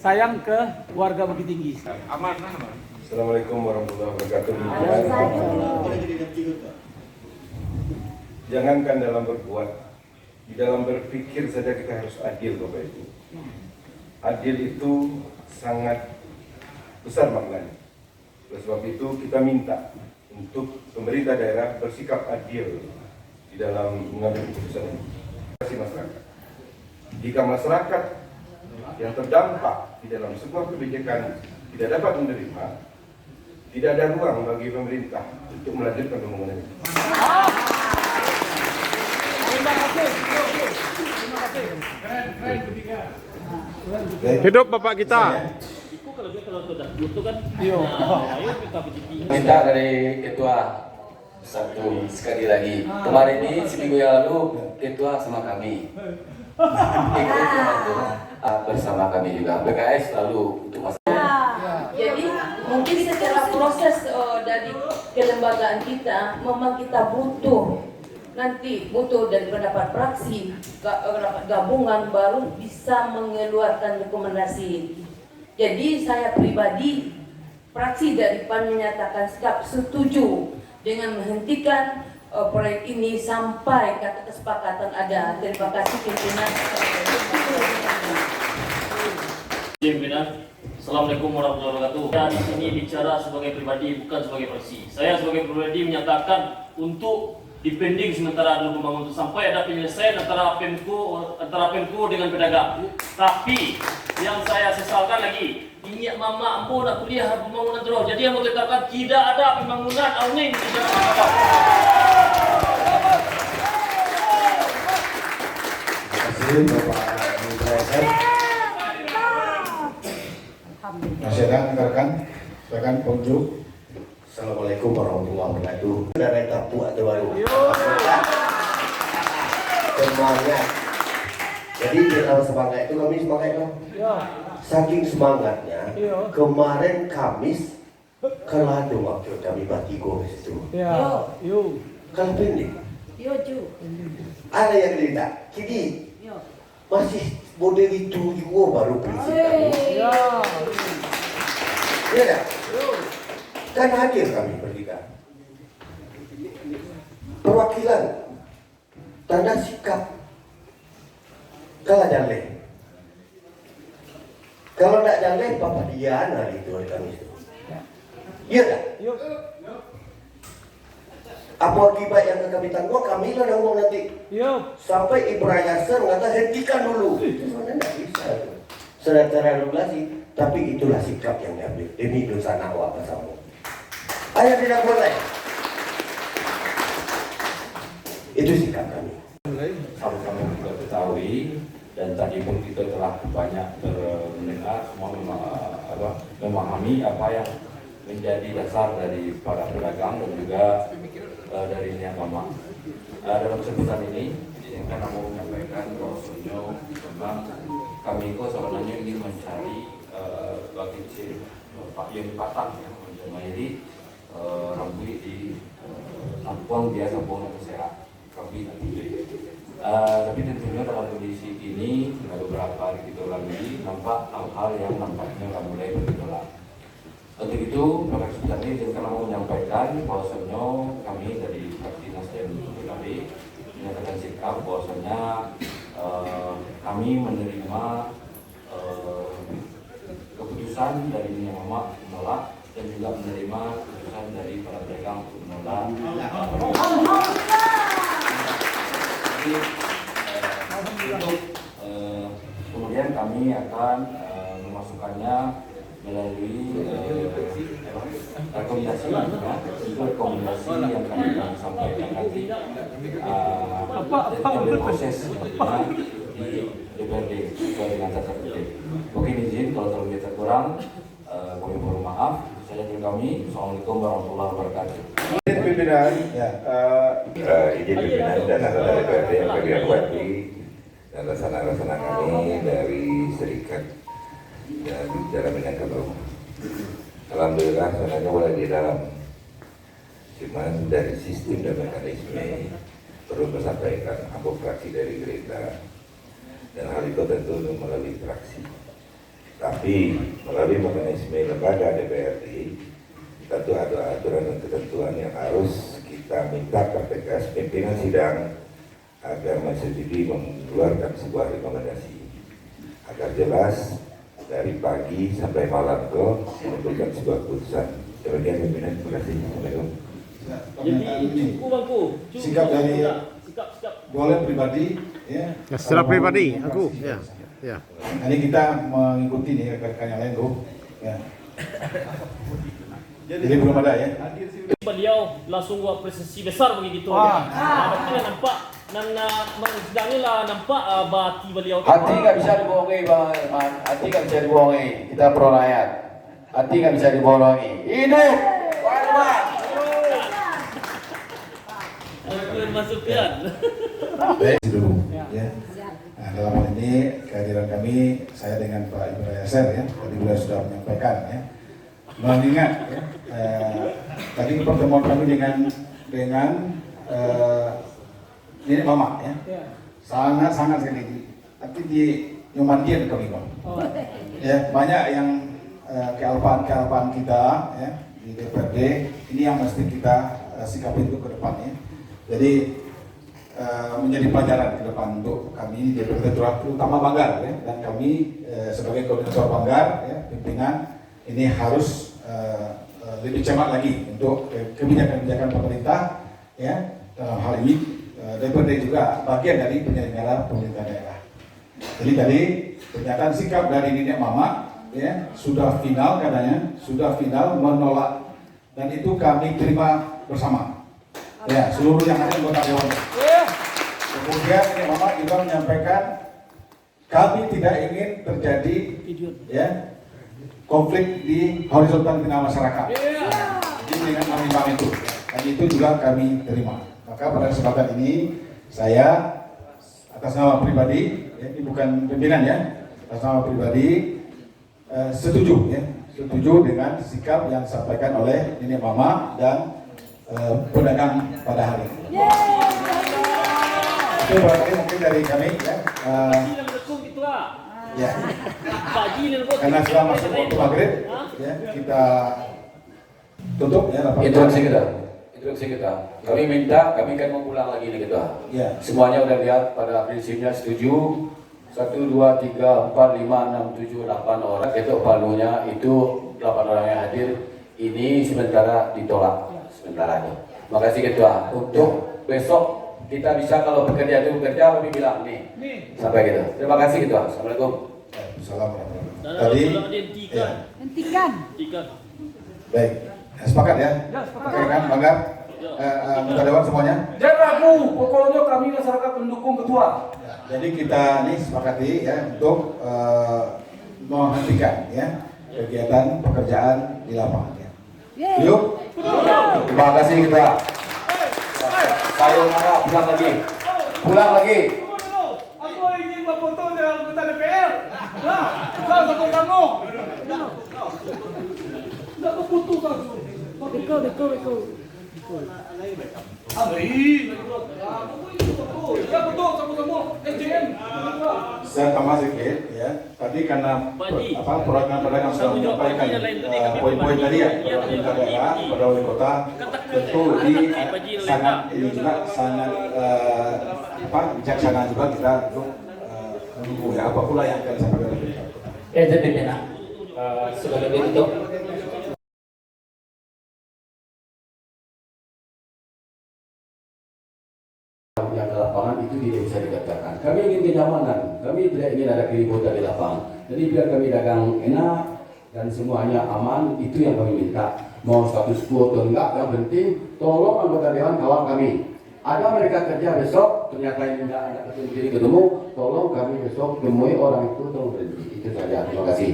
sayang ke warga Bukit Tinggi. Assalamualaikum warahmatullahi wabarakatuh. Jangankan dalam berbuat, di dalam berpikir saja kita harus adil, Bapak Ibu. Adil itu sangat besar maknanya. Oleh sebab itu kita minta untuk pemerintah daerah bersikap adil di dalam mengambil keputusan ini. Masyarakat. Jika masyarakat yang terdampak di dalam sebuah kebijakan tidak dapat menerima, tidak ada ruang bagi pemerintah untuk melanjutkan pembangunan ini. Hidup Bapak kita. Minta dari ketua satu sekali lagi. Kemarin ini seminggu yang lalu ketua sama kami ikut membantu bersama kami juga. PKS selalu untuk masalah. Jadi mungkin secara proses dari kelembagaan kita, memang kita butuh dari pendapat fraksi, gabungan baru bisa mengeluarkan rekomendasi. Jadi saya pribadi, fraksi dari PAN menyatakan sikap setuju dengan menghentikan proyek ini sampai kata kesepakatan ada. Terima kasih pimpinan. Assalamualaikum warahmatullahi wabarakatuh. Saya di sini bicara sebagai pribadi, bukan sebagai fraksi. Saya sebagai pribadi menyatakan untuk dipending sementara dulu pembangunan sampai ada penyelesaian antara Pemko dengan pedagang. Tapi yang saya sesalkan lagi, ini mama ambo nak kuliah pembangunan terus. Jadi yang mengatakan tidak ada pembangunan awning di Jakarta. Terima kasih Bapak Menteri. Masih ada rekan pengunjung. Assalamualaikum warahmatullahi wabarakatuh. Dari Kapu atau baru. Semangat. Jadi dalam semangat itu kami semangat kan? Saking semangatnya, kemarin Kamis keladu waktu kami batigo di situ. Kalau pendek. Ada yang tidak. Kini masih model itu juga baru prinsip kami. Iya tak? Kan hadir kami bertiga. Perwakilan tanda sikap kalah jaleh. Kalau tidak jaleh, Bapak Dian hari itu hari Kamis itu. Iya tak? Apa akibat yang kami tanggung, kami lah nanggung nanti. Sampai Ibrahim mengatakan hentikan dulu. Itu sebenarnya tidak bisa. Secara regulasi, tapi itulah sikap yang diambil demi dosa nawa bersama. Ayah tidak boleh. Itu sikap kami. Sama-sama kita ketahui dan tadi pun kita telah banyak mendengar semua memahami apa yang menjadi dasar dari para pedagang dan juga dari niat mama. Dalam kesempatan ini, izinkan aku menyampaikan bahwa memang kami kok sebenarnya ingin mencari bagi yang patang ya, menjadi rambut di tampung biasa tampung sehat rambut nanti. Tapi tentunya dalam kondisi ini beberapa hari kita lagi nampak hal-hal yang nampaknya mulai bergejolak. Untuk itu, pada kesempatan ini izinkan mau menyampaikan bahwasanya kami dari fraksi Nasdem PKB menyatakan sikap bahwasanya kami menerima keputusan dari Nyonya Mama menolak dan juga menerima keputusan dari para pedagang untuk menolak. Kemudian kami akan memasukkannya melalui rekomendasi, itu rekomendasi yang kami sampaikan nanti dalam proses di DPRD sesuai dengan tata tertib. Mungkin izin kalau terlalu kurang, kami mohon maaf. Saya dari kami. Assalamualaikum warahmatullahi wabarakatuh. Pimpinan, izin pimpinan dan anggota DPRD yang kami hormati dan laksana-laksana kami dari serikat dan bicara menyangkut rumah. Alhamdulillah sebenarnya mulai di dalam, cuman dari sistem dan mekanisme perlu disampaikan aku fraksi dari Gerindra dan hal itu tentu melalui fraksi. Tapi Tapi melalui mekanisme lembaga DPRD, tentu ada aturan dan ketentuan yang harus kita minta KPK pimpinan sidang agar menyetujui mengeluarkan sebuah rekomendasi agar jelas dari pagi sampai malam itu menentukan sebuah keputusan. Demikian pimpinan, terima kasih. Assalamualaikum. Jadi cukup bangku. Sikap dari sikap. boleh pribadi, ya. Ya, secara pribadi, aku. Ya. Ya. Ini kita mengikuti nih rekan-rekan yang lain, Bro. Ya. Jadi belum ada ya. Beliau langsung buat prestasi besar bagi kita. Kita nampak sedangnya lah nampak bati beliau. Hati nggak bisa dibohongi, Bang Iman. Hati nggak bisa dibohongi. Kita pro rakyat. Hati nggak bisa dibohongi. Hidup Warman. Masukan. Baik dulu. Ya. Nah, dalam hal ini kehadiran kami, saya dengan Pak Ibrahim Yaser ya, tadi beliau sudah menyampaikan ya, mengingat ya, tadi pertemuan kami dengan Nenek Mama ya, sangat sekali, tapi di Nyomandian kami Bang. Ya, banyak yang kealpaan kita ya di DPRD ini yang mesti kita sikapi itu ke depannya. Jadi menjadi pelajaran ke depan untuk kami DPRD terutama Banggar ya, dan kami sebagai koordinator Banggar ya, pimpinan ini harus lebih cermat lagi untuk kebijakan-kebijakan pemerintah ya, dalam hal ini DPRD juga bagian dari penyelenggara pemerintah daerah. Jadi tadi pernyataan sikap dari Nenek Mama ya sudah final katanya, sudah final menolak, dan itu kami terima bersama. Ya, seluruh yang ada anggota dewan. Kemudian Nenek Mama juga menyampaikan kami tidak ingin terjadi ya konflik di horizontal tengah masyarakat. Jadi dengan kami itu, dan itu juga kami terima. Maka pada kesempatan ini saya atas nama pribadi, ya, ini bukan pimpinan ya, atas nama pribadi setuju dengan sikap yang disampaikan oleh Nenek Mama dan pedagang pada hari ini. Itu berarti mungkin dari kami ya. Ya. Karena sudah masuk waktu maghrib, ya, kita tutup ya. Instruksi kita. Kami minta, kami kan mau pulang lagi nih kita. Ya. Semuanya udah lihat pada prinsipnya setuju. 1, 2, 3, 4, 5, 6, 7, 8 orang. Itu palunya itu 8 orang yang hadir. Ini sementara ditolak. Sementara ini. Makasih Ketua. Untuk besok kita bisa kalau bekerja itu bekerja, kami bilang nih. Sampai gitu. Terima kasih Ketua. Assalamualaikum. Assalamualaikum. Tadi ya. Hentikan. Baik. Sepakat ya? Oke kan, Banggar? Anggota dewan semuanya? Jangan ragu, pokoknya kami masyarakat pendukung ketua. Jadi kita nih sepakati ya untuk menghentikan ya kegiatan pekerjaan di lapangan. Ya. Yuk. Terima kasih Ketua. Sayonara, pulang lagi. Pulang lagi. Aku ingin berfoto dengan anggota DPR. Nah, kau satu kamu. Tidak berfoto langsung. Beko. Ya betul, sama-sama. SDM. Saya tambah sedikit ya. Tadi karena program pedagang sudah menyampaikan poin-poin tadi ya, pemerintah daerah, pada wali kota, tentu ini sangat bijaksana juga kita untuk menunggu ya apa pula yang akan disampaikan oleh pemerintah kota. Jadi sebagai bentuk yang ke lapangan itu tidak bisa dikatakan. Kami ingin kenyamanan, kami tidak ingin ada keributan di lapangan. Jadi biar kami dagang enak dan semuanya aman, itu yang kami minta. Mau status quo atau enggak, yang penting tolong anggota dewan kawan kami. Ada mereka kerja besok, ternyata ini tidak ada ketemu, tolong kami besok temui orang itu, tolong berhenti. Itu saja. Terima kasih.